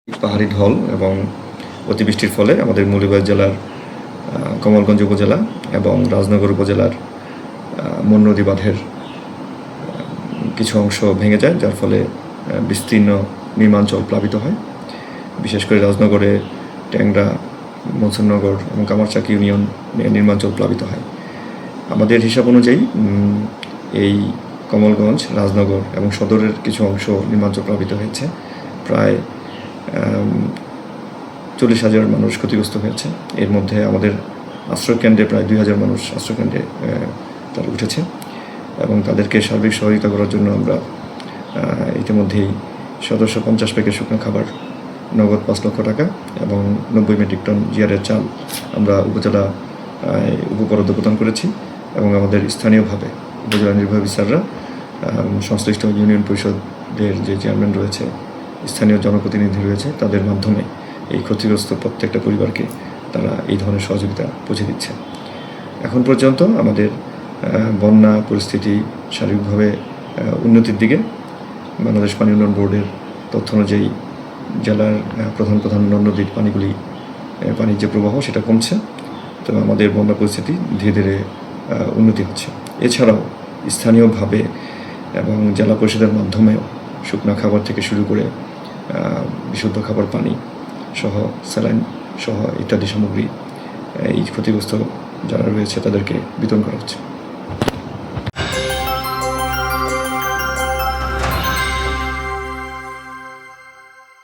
পাহাড়ি ঢল এবং অতিবৃষ্টির ফলে আমাদের মৌলভীবাজার জেলার কমলগঞ্জ উপজেলা এবং রাজনগর উপজেলার মন নদী বাঁধের কিছু অংশ ভেঙে যায়, যার ফলে বিস্তীর্ণ নির্মাঞ্চল প্লাবিত হয়। বিশেষ করে রাজনগরে ট্যাংরা, মনসুরনগর এবং কামারচাক ইউনিয়ন নির্মাঞ্চল প্লাবিত হয়। আমাদের হিসাব অনুযায়ী এই কমলগঞ্জ, রাজনগর এবং সদরের কিছু অংশ নির্মাঞ্চল প্লাবিত হয়েছে। প্রায় 40,000 মানুষ ক্ষতিগ্রস্ত হয়েছে। এর মধ্যে আমাদের আশ্রয়কেন্দ্রে প্রায় 2,000 মানুষ আশ্রয়কেন্দ্রে তারা উঠেছে এবং তাদেরকে সার্বিক সহযোগিতা করার জন্য আমরা ইতিমধ্যেই 750 প্যাকেট শুকনো খাবার, নগদ 5 লক্ষ টাকা এবং 90 মেট্রিক টন জিআরের চাল আমরা উপজেলা উপবরাদ্দ প্রদান করেছি এবং আমাদের স্থানীয়ভাবে উপজেলা নির্বাহী অফিসাররা, সংশ্লিষ্ট ইউনিয়ন পরিষদের যে চেয়ারম্যান রয়েছে, স্থানীয় জনপ্রতিনিধি রয়েছে, তাদের মাধ্যমে এই ক্ষতিগ্রস্ত প্রত্যেকটা পরিবারকে তারা এই ধরনের সহযোগিতা পৌঁছে দিচ্ছে। এখন পর্যন্ত আমাদের বন্যা পরিস্থিতি শারীরিকভাবে উন্নতির দিকে। বাংলাদেশ পানি উন্নয়ন বোর্ডের তথ্য অনুযায়ী জেলার প্রধান প্রধান নদীর পানির যে প্রবাহ সেটা কমছে, তবে আমাদের বন্যা পরিস্থিতি ধীরে ধীরে উন্নতি হচ্ছে। এছাড়াও স্থানীয়ভাবে এবং জেলা পরিষদের মাধ্যমেও শুকনো খাবার থেকে শুরু করে বিশুদ্ধ খাবার পানি সহ স্যালাইন সহ ইত্যাদি সামগ্রী এই ক্ষতিগ্রস্ত যারা রয়েছে তাদেরকে বিতরণ করা হচ্ছে।